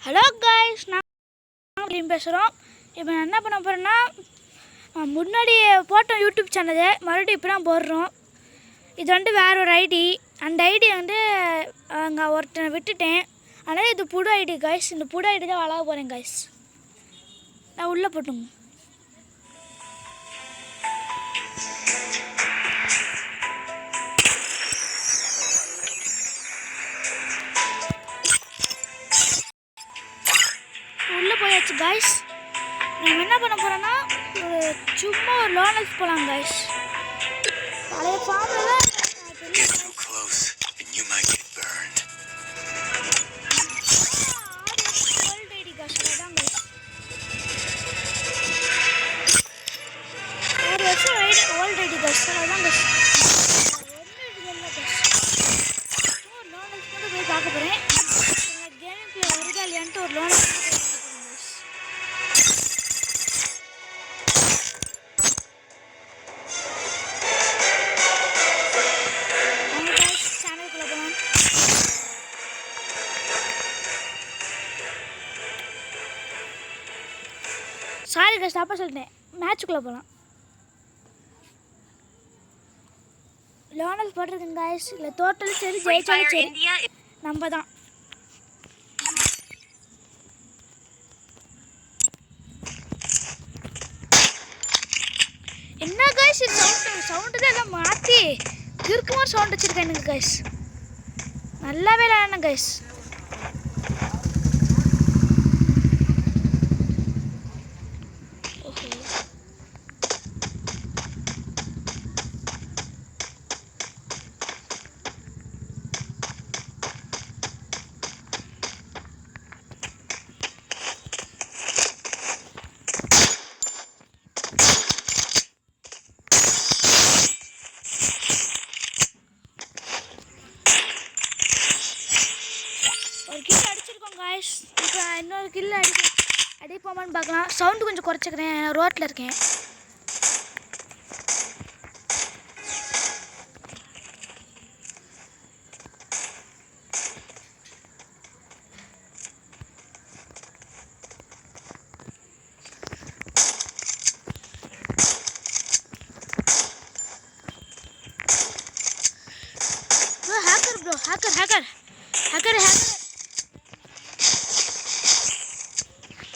Hello guys, நான் பேசுகிறோம். இப்போ நான் என்ன பண்ண போகிறேன்னா, முன்னாடி போட்டோம் யூடியூப் சேனலு மறுபடியும் இப்போ தான் போடுறோம். இது வந்து வேறு ஒரு ஐடி. அந்த ஐடி வந்து அங்கே ஒருத்தனை விட்டுட்டேன். ஆனால் இது புது ஐடி காய்ஸ். இந்த புது ஐடி தான் வளர போகிறேன் காய்ஸ். நான் உள்ளே போட்டுங்க. உள்ளே போயாச்சு காய்ஸ். நம்ம என்ன பண்ண போகிறோன்னா, சும்மா ஒரு லோனல்ஸ் போகலாம் காய்ஸ். பழைய ஃபார்மில் ஓல்ட் ஐடி காய்ஸ். அதான் காய்ஸ் 6 வருஷம் ஓல்ட் ஐடி காய்ஸ். அதான் காய்ஸ் ஒரு லோனல்ஸ் மட்டும் போய் பார்க்க போகிறேன். கேமிங் பிளே வருதா இல்லையான்ட்டு ஒரு லோனல்ஸ் சாரி காய்ஸ், தப்பாக சொல்லிட்டேன். மேட்சுக்குள்ளே போகலாம். லோனல் போட்டிருக்கேன் காய்ஸ். இல்லை தோட்டலும் சரி ஜெயிச்சாலும் சரி நம்ம தான். என்ன காய்ஸ் சவுண்டு தான் எல்லாம் மாற்றி இருக்குமா சவுண்ட் வச்சுருக்கேன் எனக்கு காய்ஸ். நல்லாவே இல்லைண்ணா காய்ஸ். ஒரு கில் அடிச்சிருக்கோம் காய்ஸ். இப்போ இன்னொரு கில் அடிப்போமான்னு பார்க்கலாம். சவுண்டு கொஞ்சம் குறைச்சிக்கிறேன், ரோட்டில் இருக்கேன். Hacker bro, hacker hacker hacker hacker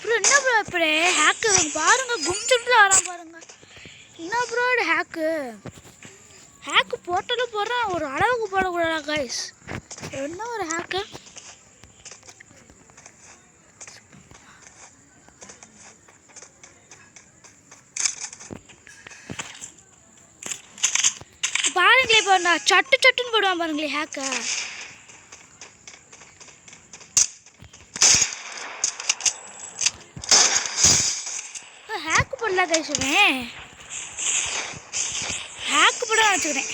bro. என்ன ப்ரோ இப்படி ஹேக்கர் பாருங்க, கும்பிட்டு வரான் பாருங்க. என்ன ப்ரோ ஹேக்கு போட்டாலும் போடுறான், ஒரு அளவுக்கு போடக்கூடாதா காய்ஸ்? என்ன ஒரு ஹேக்கு. பாருங்களே, இப்போ நான் சட்டுன்னு போடுவான் பாருங்களே ஹேக்க. ஹேக்கு போடல கைசுவேன், ஹேக்கு போட வச்சுக்கிறேன்.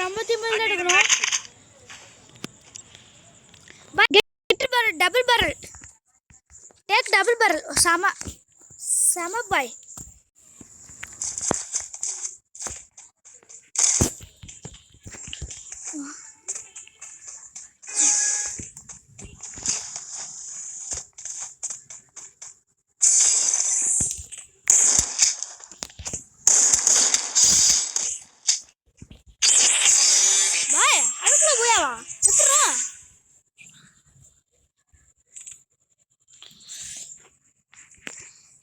நம்ம டீம்ல எடுக்கணும். Double barrel tag, double barrel செம பாய்.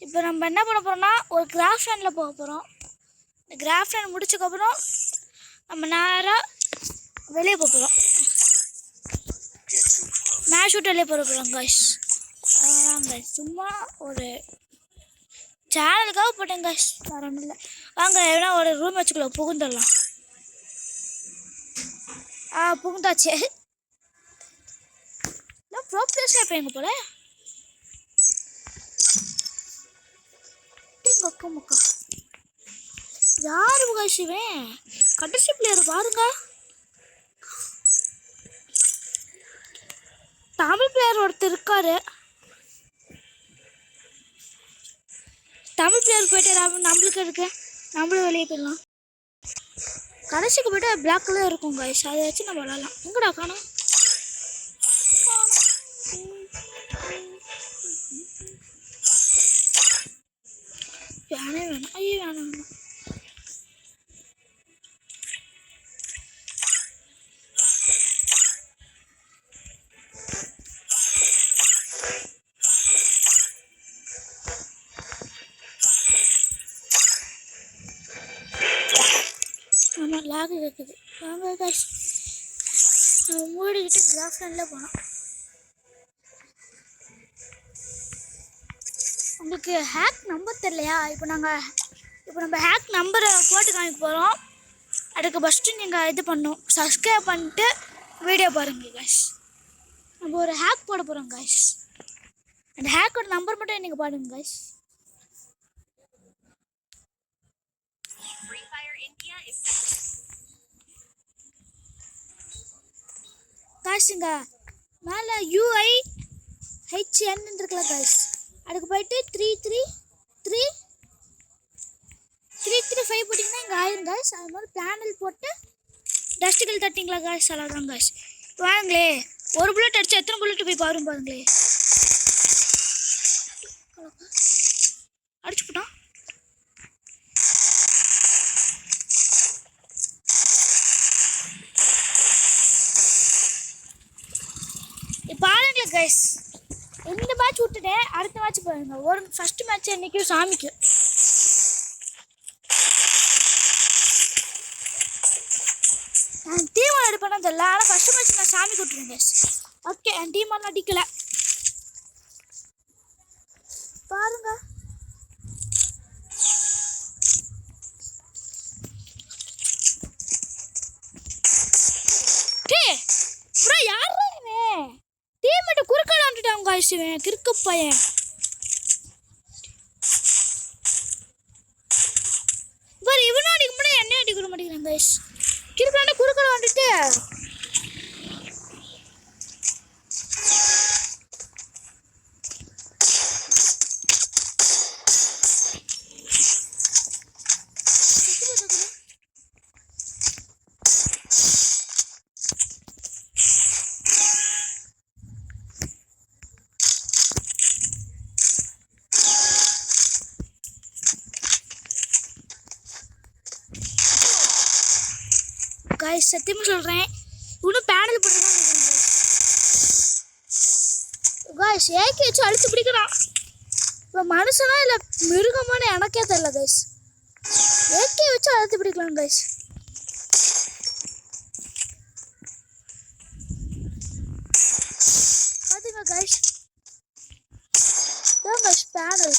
இப்போ நம்ம என்ன பண்ண போகிறோம்னா, ஒரு கிராஃப்ட் லேண்டில் போக போகிறோம். இந்த கிராஃப்ட் லேண்ட் முடிச்சதுக்கப்புறம் நம்ம நேராக வெளியே போக போகிறோம். மேட்ச் விட்டு வெளியே போக போகிறோம் காய்ஸ். அதான் காய்ஸ், சும்மா ஒரு சேனலுக்காக போட்டேன் காய்ஸ், வேறு ஒன்றும் இல்லை. வாங்க எவ்வளோ ஒரு ரூம் வச்சுக்கல புகுந்துடலாம். புகுந்தாச்சு. ப்ரோ பிளேஸில் இருப்பேங்க போல. முக்கா யாரு முகாசிவன் கடைசி பிளேயர் பாருங்க. தமிழ் பிளேயர் ஒருத்தர் இருக்காரு. தமிழ் பிளேயர் போயிட்டு நம்மளுக்கு இருக்கு, நம்மளும் வெளியே போயிடலாம். கடைசிக்கு போய்ட்டு பிளாக் கலர் இருக்கும் கைஸ், அதை வச்சு நம்ம விளாட்லாம். எங்கடா காணும்? வேணாம் ஐயோ வேணாம். ஆமாம் லாக் இருக்குது. வாங்க கைஸ் நம்ம மூடிக்கிட்டு கிராஃப்லேண்டில் போனோம். உங்களுக்கு ஹேக் நம்பர் தெரியலையா? இப்போ நம்ம ஹேக் நம்பரை போட்டு காமிக்க போகிறோம். அதுக்கு ஃபஸ்ட்டு நீங்கள் இது பண்ணணும், சப்ஸ்கிரைப் பண்ணிட்டு வீடியோ பாருங்கள் கைஸ். நம்ம ஒரு ஹேக் போட போகிறோம் கைஸ். அந்த ஹேக்கோட நம்பர் மட்டும் நீங்கள் பாருங்க கைஸ். காசுங்க மேலே UIHN இருக்குல்ல கைஸ், அதுக்கு போயிட்டு 333 போட்டிங்கன்னா இங்கே ஆயிரும் கைஸ். அது மாதிரி பேனல் போட்டு டஸ்ட்டுகள் தட்டிங்களா கைஸ், அவ்வளோதான் கைஸ். வாங்களே ஒரு புல்லட் அடிச்சு எத்தனை புல்லட் போய் பாருங்களே. அடிச்சு போட்டான். பாருங்களேன் கைஸ், இந்த மேட்ச் விட்டுட்டேன், அடுத்த மேட்ச் பாருங்க. ஒரு ஃபர்ஸ்ட் மேட்ச் இன்னைக்கு சாமிக்கு. நான் டீம் ஆட் பண்ணது இல்லை, ஆனால் ஃபர்ஸ்ட் மேட்ச் நான் சாமிக்கு விட்டுருவேன் கைஸ். ஓகே என் டீம் எல்லாம் அடிக்கல பாருங்க. கிறுக்கு பையன் பாரு, இவனும் அடிக்க முடியாது, என்ன அடிக்க மாட்டேங்கிறான் கைஸ். கிறுக்காண்ட குறுக்கல வந்துட்டு கைஸ். சத்தியமாக சொல்கிறேன், இன்னும் பேனல் போட்டுதான் கைஸ். ஏக்கி வச்சு அழிச்சு பிடிக்கிறான். இப்போ மனுஷனா இல்லை மிருகமான எனக்கே தெரியல கைஸ். ஏக்கி வச்சு அழுத்து பிடிக்கலாம் கைஸ். பார்த்தீங்க கைஸ், கைஸ் பேனல்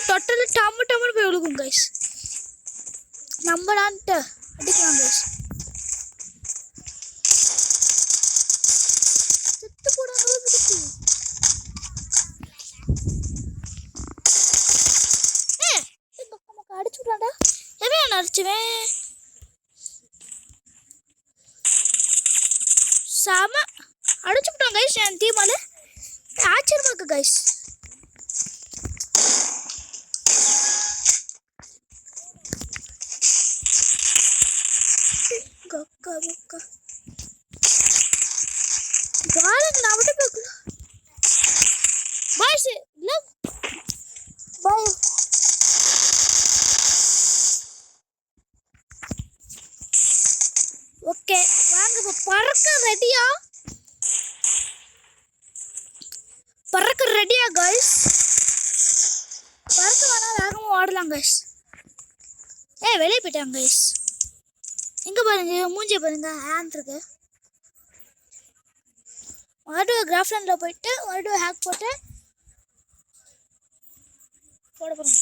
டோட்டலு டம்முன்னு போய் விழுகும் கைஸ். நம்படான்ட்டு அடிக்கலாம் கைஸ். செத்து போடாங்க நமக்கு அடிச்சு விடாடா. எவன் அடிச்சுவேன் செம அடிச்சு விட்டான் கைஸ். என் டீமால ஆச்சரியமா இருக்கு கைஸ். பாருங்க நான் விட்டு போகல பாய்ஸ் லவ் பாய். ஓகே வாங்க இப்போ பறக்க ரெடியா கைஸ். பறக்க வேணா வேகமாக ஓடலாம் கைஸ். வெளியே போயிட்டாங்க கைஸ். எங்கே பாருங்க மூஞ்சியை பாருங்க, ஹேண்ட் இருக்கு. மறுபடியும் கிராஃப்லேண்டில் போயிட்டு மறுபடியும் ஹேக் போட்டு போட போகிறோம்.